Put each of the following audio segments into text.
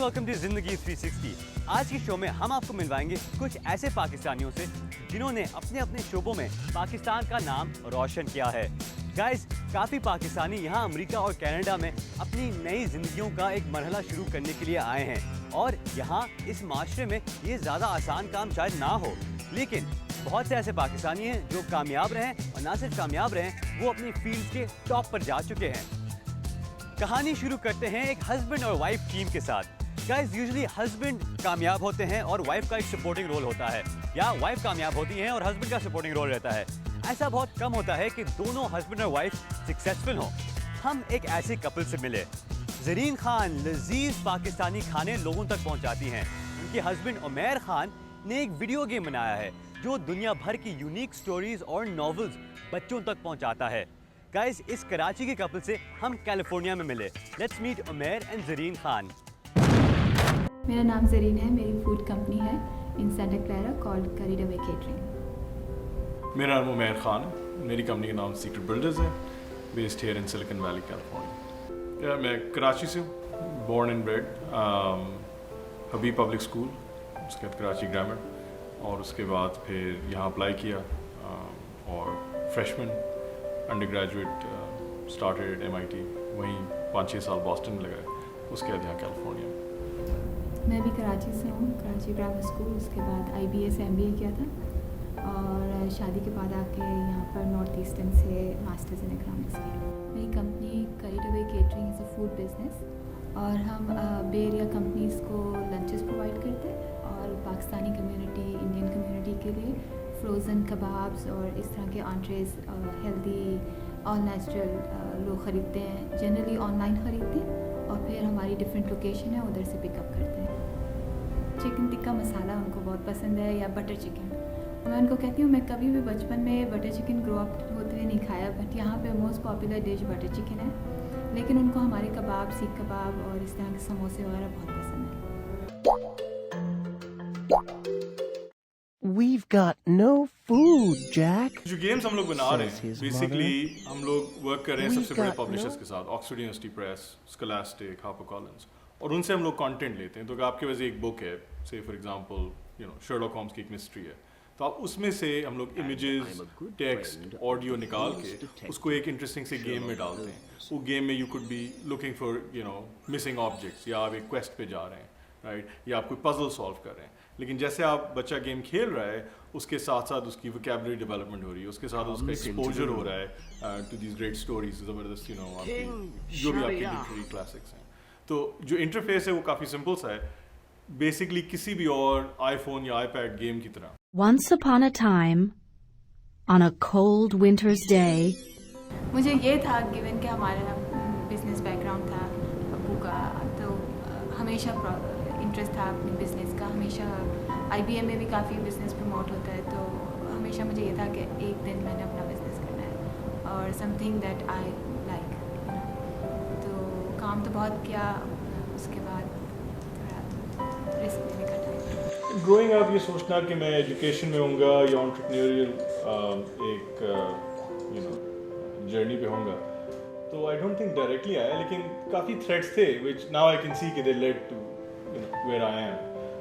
And welcome to जिंदगी 360। आज के शो में हम आपको मिलवाएंगे कुछ ऐसे पाकिस्तानियों से जिन्होंने अपने अपने शोबों में पाकिस्तान का नाम रोशन किया है। गाइस, काफ़ी पाकिस्तानी यहाँ अमेरिका और कनाडा में अपनी नई जिंदगियों का एक मरहला शुरू करने के लिए आए हैं और यहाँ इस माशरे में ये ज़्यादा आसान काम शायद ना हो, लेकिन बहुत से ऐसे पाकिस्तानी हैं जो कामयाब रहे और ना सिर्फ कामयाब रहे, वो अपनी फील्ड के टॉप पर जा चुके हैं। कहानी शुरू करते हैं एक हस्बैंड और वाइफ टीम के साथ। गाइस, यूजुअली हस्बैंड कामयाब होते हैं और वाइफ का एक सपोर्टिंग रोल होता है, या वाइफ कामयाब होती है और हस्बैंड का सपोर्टिंग रोल रहता है। ऐसा बहुत कम होता है कि दोनों हस्बैंड और वाइफ सक्सेसफुल हों। हम एक ऐसे कपल से मिले। ज़रीन खान लजीज पाकिस्तानी खाने लोगों तक पहुंचाती हैं। उनके हस्बैंड उमैर खान ने एक वीडियो गेम बनाया है जो दुनिया भर की यूनिक स्टोरीज और नॉवेल्स बच्चों तक पहुंचाता है। गाइस, इस कराची के कपल से हम कैलिफोर्निया में मिले। Let's meet Umair and Zareen Khan. मेरा नाम ज़रीन है, मेरी फूड कंपनी है in Santa Clara called carried away catering. मेरा नाम उमैर खान है, मेरी कंपनी का नाम सीक्रेट बिल्डर्स है, based here in Silicon Valley California. मैं कराची से हूँ, born and bred, Habib public school, उसके बाद कराची ग्रामर, और उसके बाद फिर यहाँ अप्लाई किया और freshman under graduate started MIT, वहीं 5-6 साल बॉस्टन में लगाए, उसके बाद यहाँ कैलिफोर्निया में। मैं भी कराची से हूँ, कराची ग्रामर स्कूल, उसके बाद IBA से MBA किया था और शादी के बाद आके यहाँ पर नॉर्थ ईस्टर्न से मास्टर्स इन इकोनॉमिक्स किया। मेरी company carried away catering is a food business और हम बे एरिया कंपनीज़ को लंचेस प्रोवाइड करते हैं और पाकिस्तानी कम्युनिटी, इंडियन कम्युनिटी के लिए फ्रोज़न कबाब्स और इस तरह के आंट्रेज हेल्दी और नेचुरल लोग ख़रीदते हैं, जनरली ऑनलाइन ख़रीदते हैं और फिर हमारी डिफरेंट लोकेशन है उधर से पिकअप करते हैं। चिकन टिक्का मसाला उनको बहुत पसंद है, या बटर चिकन। मैं उनको कहती हूँ मैं कभी भी बचपन में बटर चिकन ग्रो अप होते हुए नहीं खाया, बट यहाँ पे most popular dish butter chicken है, लेकिन उनको हमारे कबाब, सीख कबाब और इस तरह के समोसे वगैरह बहुत पसंद है। We've got no food, Jack. जो गेम्स हम लोग बना रहे हैं, बेसिकली हम लोग वर्क कर रहे हैं सबसे बड़े पब्लिशर्स के साथ, Oxford university press, scholastic, Harper Collins, और उनसे हम लोग कंटेंट लेते हैं। तो अगर आपके पास एक बुक है, से फॉर एग्जांपल शर्लॉक होम्स की एक मिस्ट्री है, तो आप उसमें से हम लोग इमेजेस, टेक्स्ट, ऑडियो निकाल के उसको एक इंटरेस्टिंग से गेम में डालते हैं। वो गेम में you could be looking for missing objects, या आप एक क्वेस्ट पे जा रहे हैं, राइट, या आप कोई पजल सॉल्व कर रहे हैं। लेकिन जैसे आप बच्चा गेम खेल रहा है, उसके साथ साथ उसकी वोकैबुलरी डेवलपमेंट हो रही है, उसके साथ उसका एक्सपोजर हो रहा है टू दीज ग्रेट स्टोरीज, ज़बरदस्त आपकी जो भी आपके लिटरेरी क्लासिक्स हैं। तो जो इंटरफेस है वो काफ़ी सिंपल सा है, बेसिकली किसी भी और iPhone या iPad गेम की तरह। Once upon a time, on a cold winter's day, मुझे ये था गिवन कि हमारा बिजनेस बैकग्राउंड था अब्बू का, तो हमेशा इंटरेस्ट था अपने बिजनेस का। हमेशा IBA में भी काफ़ी बिजनेस प्रमोट होता है, तो हमेशा मुझे ये था कि एक दिन मैंने अपना बिजनेस करना है और समथिंग दैट आई लाइक। तो काम तो बहुत किया, उसके बाद रिस्क लेने का टाइम। ग्रोइंग अप ये सोचना कि मैं एजुकेशन में होऊंगा या एंटरप्रेन्योरियल एक जर्नी पे होऊंगा, तो आई डोंट थिंक डायरेक्टली आया, लेकिन काफ़ी थ्रेड्स थे which now I can see कि they led to where I am.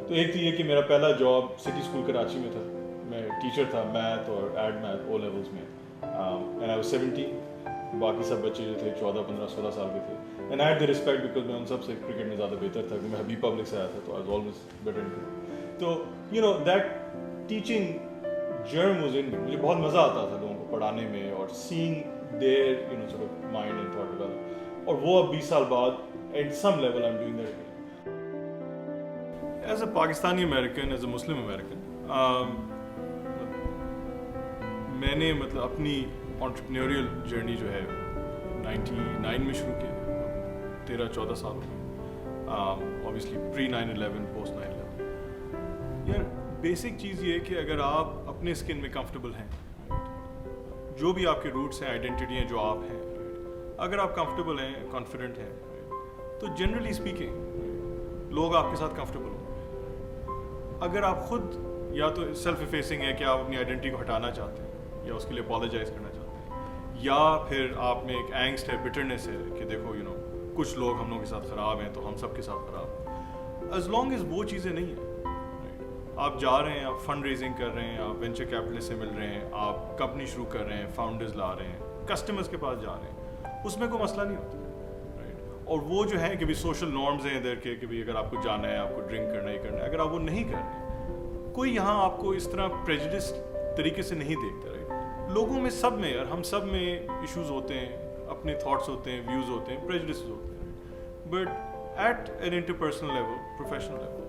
तो एक थी ये कि मेरा पहला जॉब सिटी स्कूल कराची में था, मैं टीचर था मैथ और एड मैथ O लेवल्स में, एंड आई वाज 17, बाकी सब बच्चे जो थे 14, 15, 16 साल के थे, and I had the respect because मैं उन सबसे क्रिकेट में ज़्यादा बेहतर था, क्योंकि मैं हबीब पब्लिक से आया था, तो I was always better in cricket. तो that teaching germ was in me. मुझे बहुत मज़ा आता था लोगों को पढ़ाने में और seeing their sort of mind and thought develop, और वो अब 20 साल बाद at some level I am doing that. As a Pakistani American, as a Muslim American, मैंने मतलब अपनी एंटरप्रेन्योरियल जर्नी जो है 99 में शुरू की, 13-14 साल हो गए, ऑब्वियसली प्री 9/11, पोस्ट 9/11। यार बेसिक चीज़ ये है कि अगर आप अपने स्किन में कंफर्टेबल हैं, जो भी आपके रूट्स हैं, आइडेंटिटी हैं, जो आप हैं, अगर आप कंफर्टेबल हैं, कॉन्फिडेंट हैं, तो जनरली स्पीकिंग लोग आपके साथ कंफर्टेबल होंगे। अगर आप खुद या तो सेल्फ इफेसिंग है कि आप अपनी आइडेंटिटी को हटाना चाहते हैं या उसके लिए अपॉलोजाइज करना चाहते हैं, या फिर आप में एक एंग्स्ट है, बिटरनेस है कि देखो कुछ लोग हम लोगों के साथ ख़राब हैं तो हम सब के साथ ख़राब हैं, एज लॉन्ग एज वो चीज़ें नहीं हैं, आप जा रहे हैं, आप फंड रेजिंग कर रहे हैं, आप वेंचर कैपिटलिस्ट से मिल रहे हैं, आप कंपनी शुरू कर रहे हैं, फाउंडर्स ला रहे हैं, कस्टमर्स के पास जा रहे हैं, उसमें कोई मसला नहीं होता, राइट। और वो जो है कि भी सोशल नॉर्म्स हैं इधर के कि भी अगर आपको जाना है, आपको ड्रिंक करना ही करना है, अगर आप वो नहीं कर रहे, कोई यहाँ आपको इस तरह प्रेजुडिस तरीके से नहीं देखता, राइट। लोगों में सब में, और हम सब में इश्यूज होते हैं, अपने थॉट्स होते हैं, व्यूज़ होते हैं, प्रेजुडिस होते हैं, but at an interpersonal level, professional level,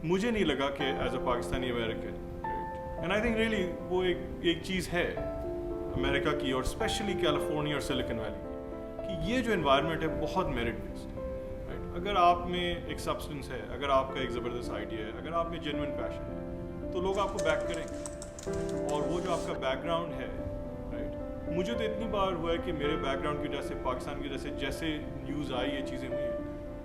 मुझे नहीं लगा कि as a Pakistani American, and I think really वो एक चीज़ है अमेरिका की और स्पेशली कैलिफोर्निया और सिलिकॉन वैली की, कि ये जो एनवायरनमेंट है बहुत मेरिट बेस्ड है, राइट। अगर आप में एक सब्सटेंस है, अगर आपका एक ज़बरदस्त आइडिया है, अगर आप में जेन्युइन पैशन है, तो लोग आपको बैक करेंगे। और वो जो आपका बैकग्राउंड है, राइट, मुझे तो इतनी बार हुआ है कि मेरे बैकग्राउंड की वजह से, पाकिस्तान की वजह से जैसे न्यूज़ आई, ये चीज़ें हुई हैं,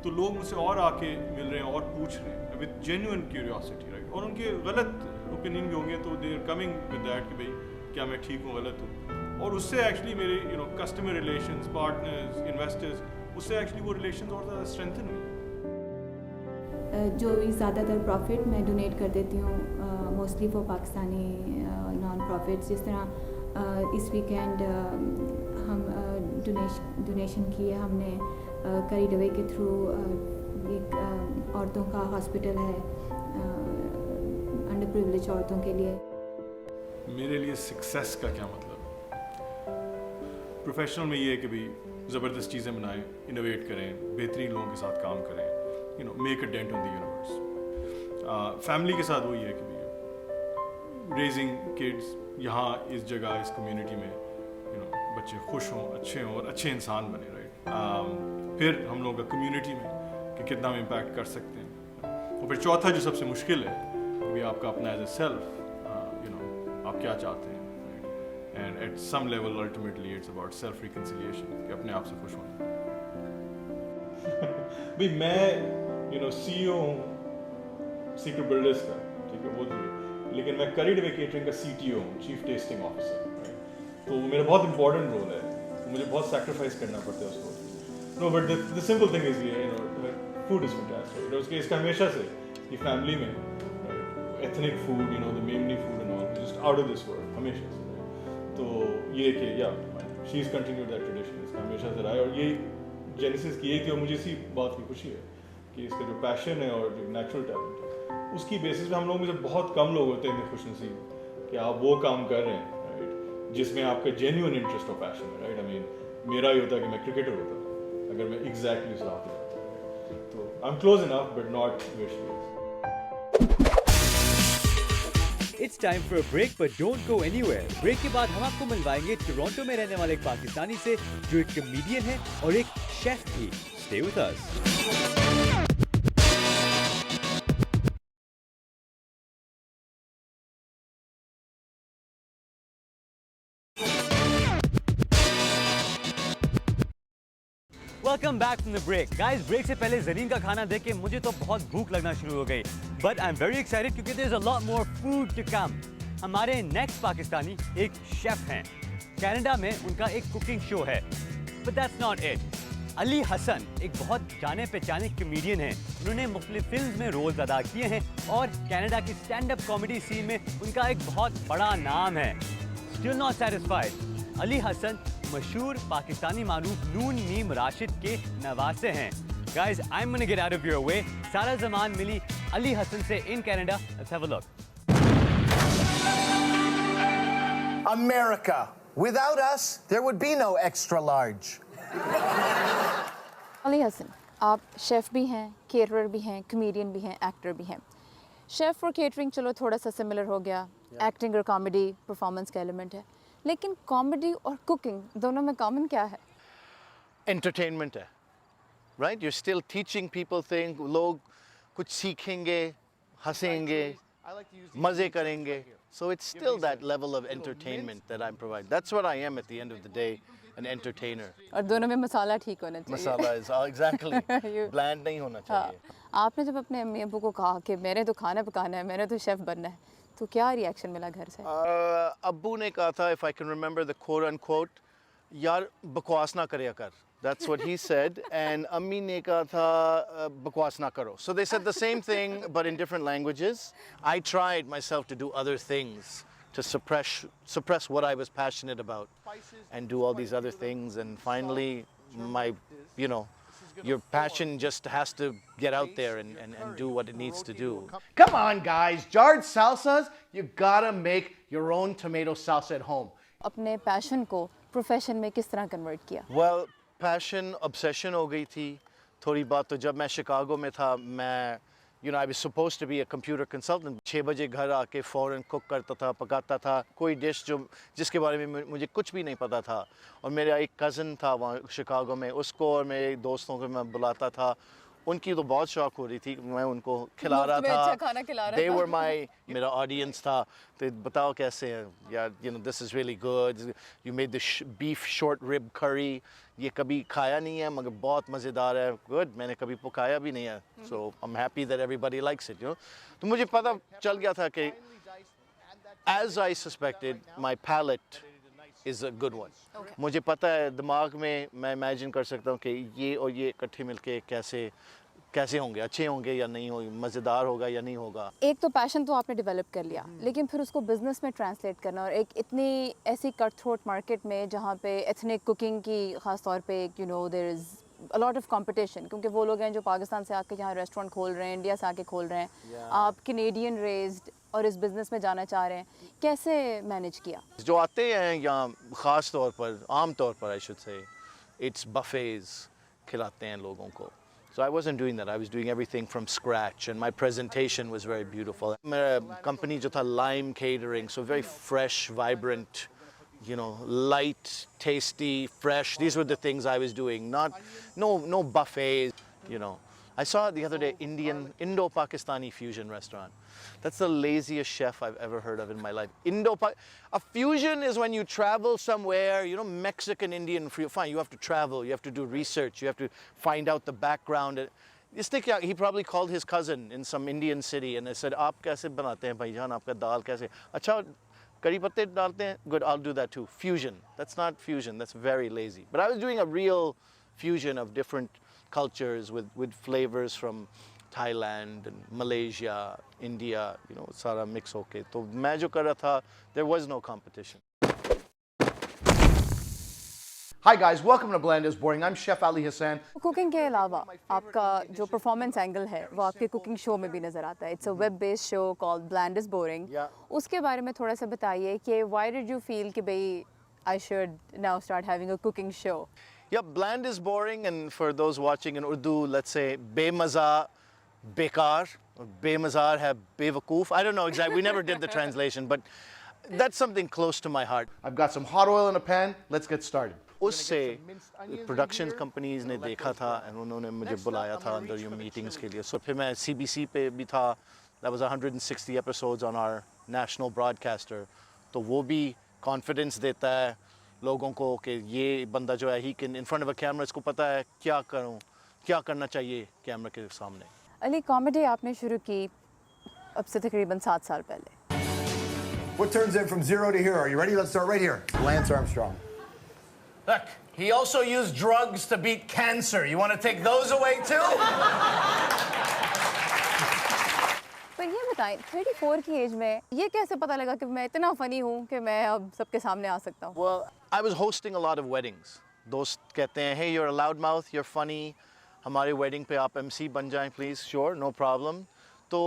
तो लोग मुझसे और आके मिल रहे हैं और पूछ रहे हैं विद जेन्युइन क्यूरियोसिटी, राइट। और उनके गलत ओपिनियन भी होंगे तो they are coming with that कि भाई क्या मैं ठीक हूँ, गलत हूँ, और उससे एक्चुअली मेरे कस्टमर रिलेशंस, पार्टनर्स, इन्वेस्टर्स, उससे एक्चुअली वो रिलेशंस और ज़्यादा स्ट्रेंथन हुई। जो भी ज़्यादातर प्रॉफिट मैं डोनेट कर देती हूँ mostly for Pakistani non profits. जिस तरह इस वीकेंड हम डोनेशन किए हमने करी डवे के थ्रू, एक औरतों का हॉस्पिटल है अंडर प्रिविलेज औरतों के लिए। मेरे लिए सक्सेस का क्या मतलब? प्रोफेशनल में ये है कि भी ज़बरदस्त चीज़ें बनाएं, इनोवेट करें, बेहतरीन लोगों के साथ काम करें, make a dent on the universe. Family के साथ वही है कि भी रेजिंग किड्स यहाँ इस जगह, इस कम्युनिटी में बच्चे खुश हों, अच्छे हों और अच्छे इंसान बने, राइट। फिर हम लोगों का कम्युनिटी में कि कितना हम इम्पैक्ट कर सकते हैं। और फिर चौथा जो सबसे मुश्किल है कि भी आपका अपना एज ए सेल्फ, आप क्या चाहते हैं, and at some level ultimately it's about self reconciliation, कि अपने आप से खुश होना। भाई मैं CEO हूँ सीक्रेट बिल्डर्स का, ठीक है, वो तो, लेकिन मैं करी डवे केटरिंग का CTO हूँ, चीफ टेस्टिंग ऑफिसर, तो मेरा बहुत इंपॉर्टेंट रोल है, मुझे बहुत सैक्रिफाइस करना पड़ता है उसको। No but the simple thing is ये फूड इज फैंटास्टिक। उसके इसका हमेशा से ये फैमिली में ethnic food, the Memoni food and all just out of this world हमेशा से। तो ये कि या she is continued that tradition, इसका हमेशा से रहा है, और ये जेनेसिस की यही थी। और मुझे इसी बात की खुशी है कि इसका जो पैशन है और जो नेचुरल टैलेंट है, उसकी बेसिस पे हम लोगों में से बहुत कम लोग होते हैं इतने खुशनसीब कि आप वो काम कर रहे हैं, राइट, जिसमें आपका जेन्युइन इंटरेस्ट और पैशन है, राइट। आई मीन मेरा ही होता कि मैं क्रिकेटर होता अगर मैं एग्जैक्टली उस राह पे होता। तो I am close enough but not where she is. It's time for a break, but don't go anywhere. Break के बाद हम आपको मिलवाएंगे टोरंटो में रहने वाले एक पाकिस्तानी से जो एक कॉमेडियन है और एक शेफ भी। Stay with us. Welcome back from the break. Guys, break से पहले ज़रीन का खाना देख के मुझे तो बहुत भूख लगना शुरू हो गई, but I am very excited क्योंकि there is a lot more food to come. हमारे नेक्स्ट पाकिस्तानी एक शेफ हैं। कनाडा में उनका एक कुकिंग शो है, but that's not it. Ali Hasan एक बहुत जाने पहचाने कॉमेडियन हैं। उन्होंने मुख्तलिफ फिल्म्स में रोल्स अदा किए हैं और कनाडा की स्टैंड अप कॉमेडी सीन में उनका एक बहुत बड़ा नाम है। Still not satisfied, Ali Hasan मशहूर पाकिस्तानी मारूफ नून मीम राशिद के नवासे हैं। Guys, I am gonna get out of your way. Sara Zaman मिली अली हसन से in Canada. Let's have a look. America. Without us, there would be no extra large. Ali Hasan, आप शेफ़ भी हैं, केटरर भी हैं, कमेडियन भी हैं, एक्टर भी हैं। शेफ़ और केटरिंग चलो थोड़ा सा सिमिलर हो गया, एक्टिंग और कॉमेडी परफॉर्मेंस का एलिमेंट है, लेकिन कॉमेडी और कुकिंग दोनों में कॉमन क्या है? एंटरटेनमेंट है, right. You still teaching people thing, लोग कुछ सीखेंगे, हंसेंगे, मज़े करेंगे। So it's still that level of entertainment that I'm providing. That's what I am at the end of the day, an entertainer. और दोनों में मसाला ठीक होना चाहिए। Masala is exactly bland नहीं होना चाहिए। आपने जब अपने अम्मी अब्बू को कहा कि मैंने तो खाना पकाना है, मैंने तो शेफ़ बनना है, तो क्या रिएक्शन मिला घर से? अब्बू ने कहा था, if I can remember the quote unquote, यार बकवास ना करे कर, That's what he said. And Ammi ne kaha tha bakwas na karo. So they said the same thing but in different languages. I tried myself to do other things to suppress what I was passionate about and do all these other things, and finally my, you know, your passion just has to get out there and do what it needs to do. Come on, guys. Jarred salsas, you gotta make your own tomato salsa at home. अपने passion को profession में किस तरह convert किया? Well, passion, obsession हो गई थी थोड़ी बात। तो जब मैं शिकागो में था, मैं you know, I was supposed to be a computer consultant. 6 बजे घर आके फ़ौरन कुक करता था, पकाता था कोई डिश जिसके बारे में मुझे कुछ भी नहीं पता था। और मेरा एक कज़न था वहाँ शिकागो में, उसको और मेरे दोस्तों को मैं बुलाता था। उनकी तो बहुत शौक हो रही थी, मैं उनको खिला रहा था। अच्छा खाना खिला रहा They था। were my, मेरा ऑडियंस था। तो बताओ कैसे है यार, you know, this is really good. You made the beef short rib curry. ये कभी खाया नहीं है मगर बहुत मज़ेदार है। Good, मैंने कभी पकाया भी नहीं है। So I'm happy that everybody likes it, you know. तो मुझे पता चल गया था कि as I suspected, my palate is a good one. मुझे पता है, दिमाग में मैं इमेजिन कर सकता हूँ कि ये और ये इकट्ठे मिलके कैसे होंगे, अच्छे होंगे या नहीं होंगे, मज़ेदार होगा या नहीं होगा। एक तो पैशन तो आपने डेवलप कर लिया, लेकिन फिर उसको बिजनेस में ट्रांसलेट करना, और एक इतनी ऐसी कट थ्रोट मार्केट में जहाँ पे एथनिक कुकिंग की ख़ास तौर पे you know there is a lot of competition, क्योंकि वो लोग हैं जो पाकिस्तान से आके यहाँ रेस्टोरेंट खोल रहे हैं, इंडिया से आके खोल रहे हैं। आप कैनेडियन रेज्ड और इस बिज़नेस में जाना चाह रहे हैं, कैसे मैनेज किया? जो आते हैं यहाँ ख़ास तौर पर, आम तौर पर I should say, it's Buffett's खिलाते हैं लोगों को। So I wasn't doing that. I was doing everything from scratch, and my presentation was very beautiful. मेरा company जो था Lime Catering, so very fresh, vibrant, you know, light, tasty, fresh. These were the things I was doing. No buffets, you know. I saw the other day Indo-Pakistani fusion restaurant. That's the laziest chef I've ever heard of in my life. A fusion is when you travel somewhere, you know, Mexican, Indian, fine, you have to travel, you have to do research, you have to find out the background. He probably called his cousin in some Indian city and they said, "Aap kaise banate hain bhaijan, aapka dal kaise?" Acha, curry patte dalte hain? Good, I'll do that too. Fusion. That's not fusion, that's very lazy. But I was doing a real fusion of different cultures with flavors from Thailand and Malaysia, India, you know, सारा mix होके। तो मैं जो कर रहा था, there was no competition. Hi guys, welcome to Bland is Boring. I'm Chef Ali Hassan. Cooking के अलावा आपका जो परफॉर्मेंस एंगल है वो आपके कुकिंग शो में भी नज़र आता है। It's a web based show called bland is boring. उसके बारे में थोड़ा सा बताइए कि व्हाई डिड यू फील कि भाई I should now start having a cooking show? Yeah, bland is boring, and for those watching in Urdu, let's say bemaza, bekar, or bemazar hai bewakoof. I don't know exactly. We never did the translation, but that's something close to my heart. I've got some hot oil in a pan. Let's get started. उससे production companies ने देखा था and उन्होंने मुझे बुलाया था अंदर ये meetings के लिए। So फिर मैं CBC पे भी था. That was 160 episodes on our national broadcaster. तो वो भी confidence देता है लोगों को कि ये बंदा जो है he can in front of a camera, इसको पता है क्या करूँ, क्या करना चाहिए कैमरा के सामने। अली, कॉमेडी आपने शुरू की अब से तकरीबन 7 साल पहले। What turns it from 0 to hero? Are you ready? Let's start right here. Lance Armstrong. Look, he also used drugs to beat cancer. You want to take those away too? पर ये बताएं, 34 की एज में ये कैसे पता लगा कि मैं इतना फनी हूँ कि मैं अब सबके सामने आ सकता हूँ? Well, I was hosting a lot of weddings. दोस्त कहते हैं, hey, you're a loudmouth, you're funny. हमारे wedding पे आप MC बन जाएं, please. Sure, no problem. तो,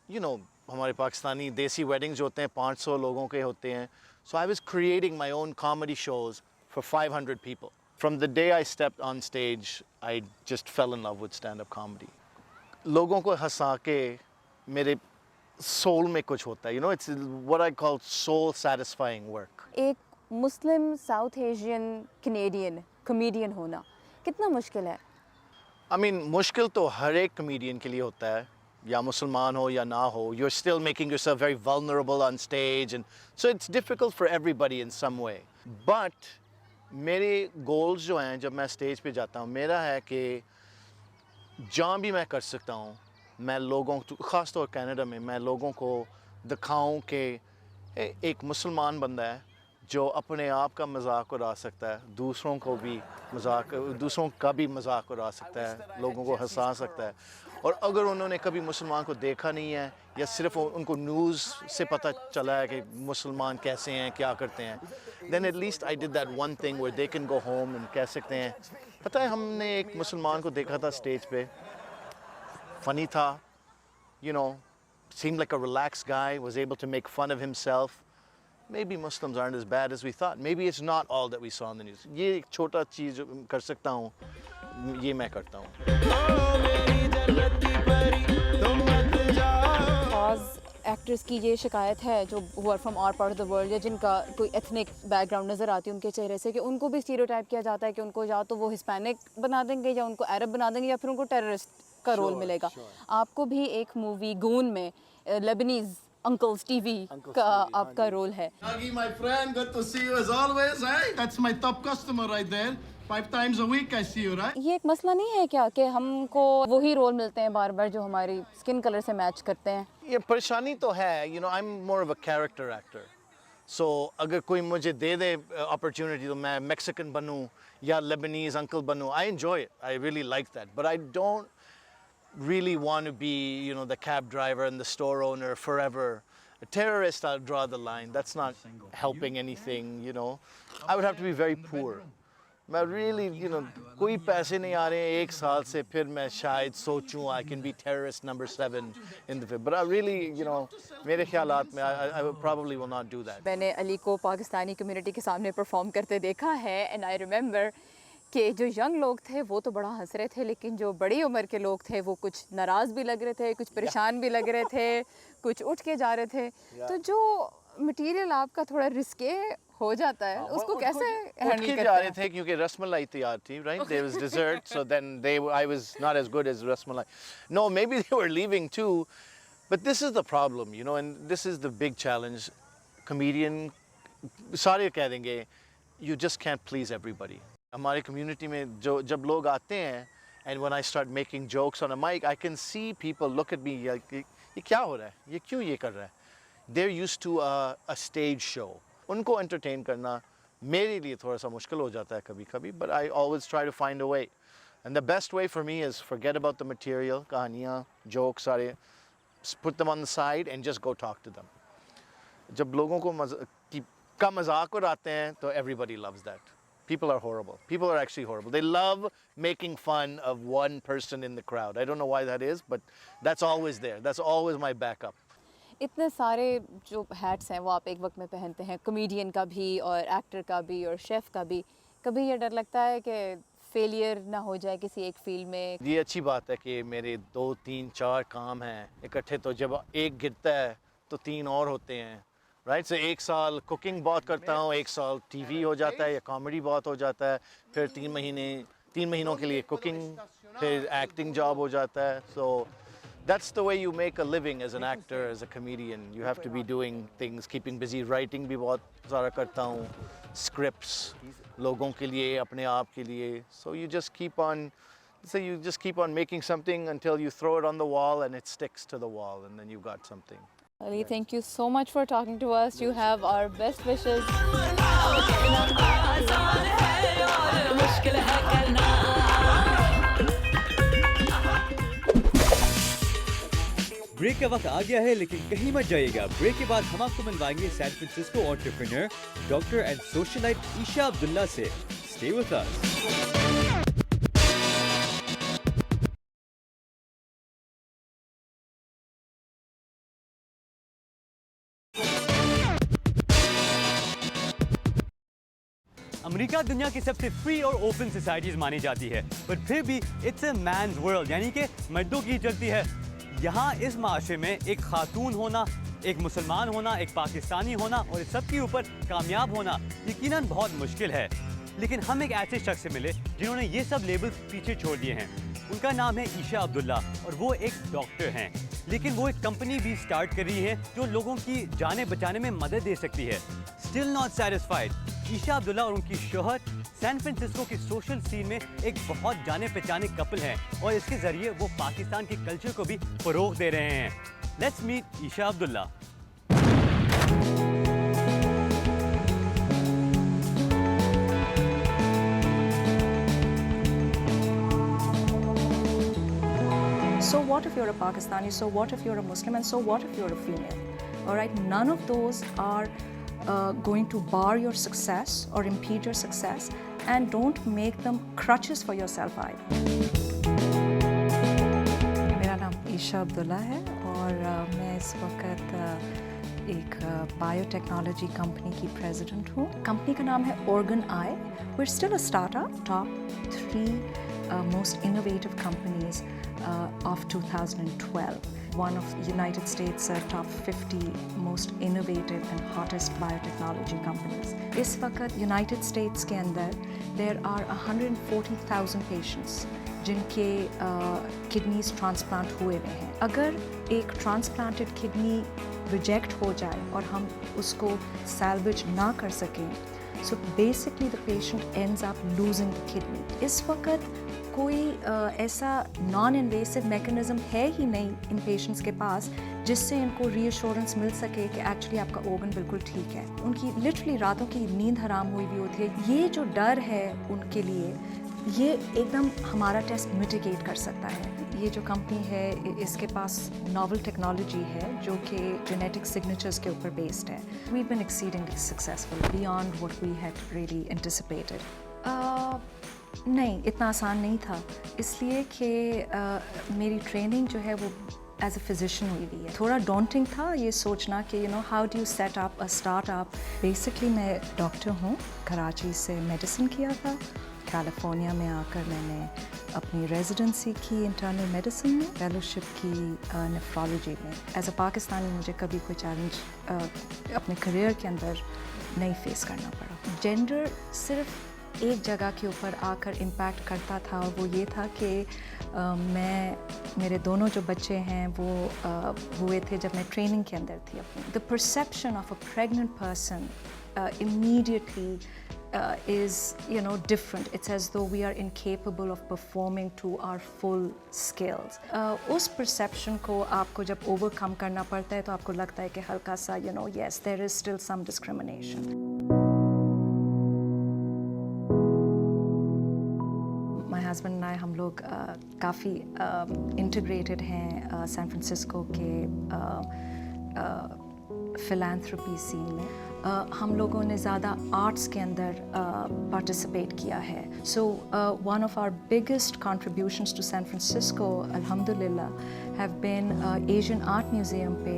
you know, हमारे पाकिस्तानी देसी weddings जो होते हैं 500 लोगों के होते हैं. So I was creating my own comedy shows for 500 people. From the day I stepped on stage, I just fell in love with stand-up comedy. लोगों को हंसा के मेरे soul में कुछ होता है, you know, it's what I call soul satisfying work. एक मुस्लिम south Asian Canadian comedian होना कितना मुश्किल है? I mean, मुश्किल तो हर एक comedian के लिए होता है, या मुसलमान हो या ना हो. You're still making yourself very vulnerable on stage, and so it's difficult for everybody in some way. But मेरे goals जो हैं जब मैं stage पे जाता हूँ, मेरा है कि जहाँ भी मैं कर सकता हूँ, मैं लोगों, ख़ास तौर कनाडा में, मैं लोगों को दिखाऊं कि एक मुसलमान बंदा है जो अपने आप का मजाक उड़ा सकता है, दूसरों का भी मजाक उड़ा सकता है, लोगों को हंसा सकता है। और अगर उन्होंने कभी मुसलमान को देखा नहीं है या सिर्फ उनको न्यूज़ से पता चला है कि मुसलमान कैसे हैं, क्या करते हैं, then at least I did that one thing where they can go home and कह सकते हैं, पता है हमने एक मुसलमान को देखा था स्टेज पे, funny था, you know, seemed like a relaxed guy, was able to make fun of himself. Maybe Muslims aren't as bad as we thought. Maybe it's not all that we saw in the news. ये एक छोटा चीज़ कर सकता हूँ, ये मैं करता हूँ। एक्टर्स की ये शिकायत है जो who are from our part of the world या जिनका कोई एथनिक बैकग्राउंड नज़र आती है उनके चेहरे से, कि उनको भी स्टीरियोटाइप किया जाता है कि उनको या तो वो हिस्पैनिक बना देंगे या उनको अरब बना देंगे या फिर उनको टेररिस्ट का रोल मिलेगा। आपको भी एक मूवी गून में लेबनीज अंकल्स टीवी का आपका रोल है। Nagi, my friend, good to see you as always, eh? That's my top customer right there. 5 times a week I see you, right? ये एक मसला नहीं है क्या कि हमको वही रोल मिलते हैं बार बार जो हमारी स्किन कलर से मैच करते हैं? ये परेशानी तो है, you know, I'm more of a character actor. So अगर कोई मुझे दे दे opportunity तो मैं Mexican बनूं या Lebanese uncle बनूं, I enjoy it. I really like that. But I don't really want to be, you know, the cab driver and the store owner forever. A terrorist, I'll draw the line. That's not helping anything, you know. I would have to be very poor. मैं really, you know, कोई पैसे नहीं आ रहे हैं एक साल से, फिर मैं शायद सोचूं I can be terrorist number 7 in the film. But I really, you know, मेरे ख्यालात में I probably will not do that. मैंने अली को पाकिस्तानी कम्युनिटी के सामने परफॉर्म करते देखा है and I remember कि जो यंग लोग थे वो तो बड़ा हंस रहे थे, लेकिन जो बड़ी उम्र के लोग थे वो कुछ नाराज़ भी लग रहे थे, कुछ परेशान भी लग रहे थे, कुछ उठ के जा रहे थे। तो जो मटेरियल आपका थोड़ा रिस्के हो जाता है, उसको कैसे हैंडल करते हैं? जा रहे थे क्योंकि रसमलाई तैयार थी, right? There was dessert, so then I was not as good as rasmalai. No, maybe they were leaving too, but this is the problem, you know, and this is the big challenge. Comedian, सारे कह देंगे, you just can't please everybody. हमारे community में जब लोग आते हैं, and when I start making jokes on a mic, I can see people look at me like, ये क्या हो रहा है? ये क्यों ये कर रहा है? They're used to a stage show. उनको entertain करना मेरे लिए थोड़ा सा मुश्किल हो जाता है कभी-कभी, but I always try to find a way. And the best way for me is forget about the material, कहानियाँ, jokes सारे, put them on the side and just go talk to them. जब लोगों को का मजाक उड़ाते हैं, तो everybody loves that. People are horrible. People are actually horrible. They love making fun of one person in the crowd. I don't know why that is, but that's always there. That's always my backup. इतने सारे जो hats हैं वो आप एक वक्त में पहनते हैं, कॉमेडियन का भी और एक्टर का भी और शेफ़ का भी। कभी ये डर लगता है कि फेलियर ना हो जाए किसी एक फील्ड में? ये अच्छी बात है कि मेरे 2, 3, 4 काम हैं इकट्ठे, तो जब एक गिरता है तो 3 और होते हैं, राइट? सो एक साल कुकिंग बहुत करता हूँ, एक साल टीवी हो जाता है या कॉमेडी बहुत हो जाता है, फिर 3 महीनों के लिए कुकिंग, फिर एक्टिंग जॉब हो जाता है. सो that's the way you make a living as an actor, as a comedian. You have to be doing things, keeping busy. Writing भी बहुत सारा करता हूँ, scripts लोगों के लिए, अपने आप के लिए. So you just keep on making something until you throw it on the wall and it sticks to the wall, and then you got something. Ali, thank you so much for talking to us. You have our best wishes. Break का वक्त आ गया है, लेकिन कहीं मत जाइएगा. Break के बाद हम आपको मिलवाएंगे San Francisco entrepreneur, doctor and socialite Esha Abdullah से. Stay with us. अमेरिका दुनिया की सबसे फ्री और ओपन सोसाइटीज मानी जाती है, पर फिर भी इट्स अ मैन्स वर्ल्ड, यानी कि मर्दों की चलती है. यहाँ इस माशरे में एक खातून होना, एक मुसलमान होना, एक पाकिस्तानी होना और इस सब के ऊपर कामयाब होना यकीनन बहुत मुश्किल है. लेकिन हम एक ऐसे शख्स से मिले जिन्होंने ये सब लेबल्स पीछे छोड़ दिए हैं. उनका नाम है ईशा अब्दुल्ला और वो एक डॉक्टर हैं, लेकिन वो एक कंपनी भी स्टार्ट कर रही है जो लोगों की जानें बचाने में मदद दे सकती है. Still not satisfied, Esha Abdullah और उनकी शोहर सैन फ्रांसिस्को की सोशल सीन में एक बहुत जाने पहचाने कपल हैं और इसके ज़रिए वो पाकिस्तान के कल्चर को भी फ़रोग़ दे रहे हैं. Let's meet Esha Abdullah. So what if you're a Pakistani? So what if you're a Muslim? And so what if you're a female? All right, none of those are going to bar your success or impede your success, and don't make them crutches for yourself either. मेरा नाम ईशा अब्दुल्ला है और मैं इस वक्त एक biotechnology company की president हूँ। कंपनी का नाम है Organ Eye. We're still a startup, top 3 most innovative companies of 2012. One of United States' top 50 most innovative and hottest biotechnology companies. इस वक्त United States के अंदर there are 140,000 patients जिनके किडनीज ट्रांसप्लांट हुए हुए हैं। अगर एक ट्रांसप्लांटेड किडनी रिजेक्ट हो जाए और हम उसको सैल्वेज ना कर सकें, so basically the patient ends up losing the kidney. इस वक्त कोई ऐसा नॉन इन्वेसिव मैकेनिज्म है ही नहीं इन पेशेंट्स के पास जिससे इनको रीअश्योरेंस मिल सके कि एक्चुअली आपका ऑर्गन बिल्कुल ठीक है। उनकी लिटरली रातों की नींद हराम हुई भी होती है। ये जो डर है उनके लिए, ये एकदम हमारा टेस्ट मिटिगेट कर सकता है। ये जो कंपनी है इसके पास नॉवल टेक्नोलॉजी है जो कि जेनेटिक सिग्नेचर्स के ऊपर बेस्ड है। We been exceedingly successful beyond what we had really anticipated. नहीं, इतना आसान नहीं था, इसलिए कि मेरी ट्रेनिंग जो है वो एज अ फिजिशियन हुई हुई है। थोड़ा डॉन्टिंग था ये सोचना कि how do you set up a startup. Basically मैं डॉक्टर हूँ, कराची से मेडिसिन किया था, कैलिफोर्निया में आकर मैंने अपनी रेजिडेंसी की इंटरनल मेडिसिन में, फेलोशिप की नेफ्रोलॉजी में। एज अ पाकिस्तानी मुझे कभी कोई चैलेंज अपने करियर के अंदर नहीं फेस करना पड़ा। जेंडर सिर्फ एक जगह के ऊपर आकर इम्पैक्ट करता था और वो ये था कि मेरे दोनों जो बच्चे हैं वो हुए थे जब मैं ट्रेनिंग के अंदर थी अपनी। The perception of a pregnant person immediately is different. It's as though we are incapable of performing to our full skills. उस perception को आपको जब overcome करना पड़ता है तो आपको लगता है कि हल्का सा yes, there is still some discrimination. My husband and I हम लोग काफ़ी integrated हैं सैन फ्रांसिस्को के philanthropy scene में। हम लोगों ने ज़्यादा आर्ट्स के अंदर पार्टिसिपेट किया है। So one of our biggest contributions to San Francisco अल्हम्दुलिल्लाह have been Asian art museum पे,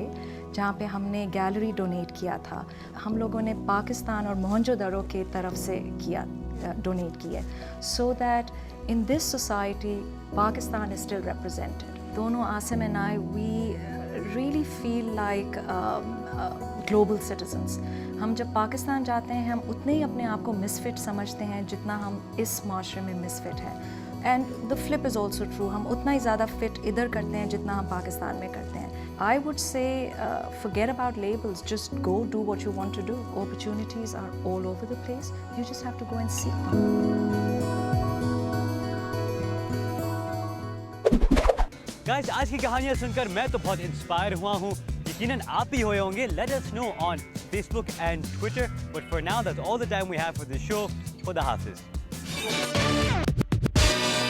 जहाँ पे हमने गैलरी डोनेट किया था। हम लोगों ने पाकिस्तान और मोहनजोदड़ो के तरफ से किया डोनेट किया, so that in this society Pakistan is still represented. दोनों Asim and I we really feel like global citizens. हम जब पाकिस्तान जाते हैं हम उतने ही अपने आप को मिसफिट समझते हैं जितना हम इस माशरे में मिसफिट हैं। And the flip is also true, हम उतना ही ज़्यादा फिट इधर करते हैं जितना हम पाकिस्तान में करते हैं। I would say forget about labels, just go do what you want to do. Opportunities are all over the place, you just have to go and seek them. Guys, आज की कहानियां सुनकर मैं तो बहुत इंस्पायर हुआ हूँ, यकीनन आप भी हुए होंगे। Let us know on Facebook and Twitter. But for now, that's all the time we have for this show. Khuda Hafiz.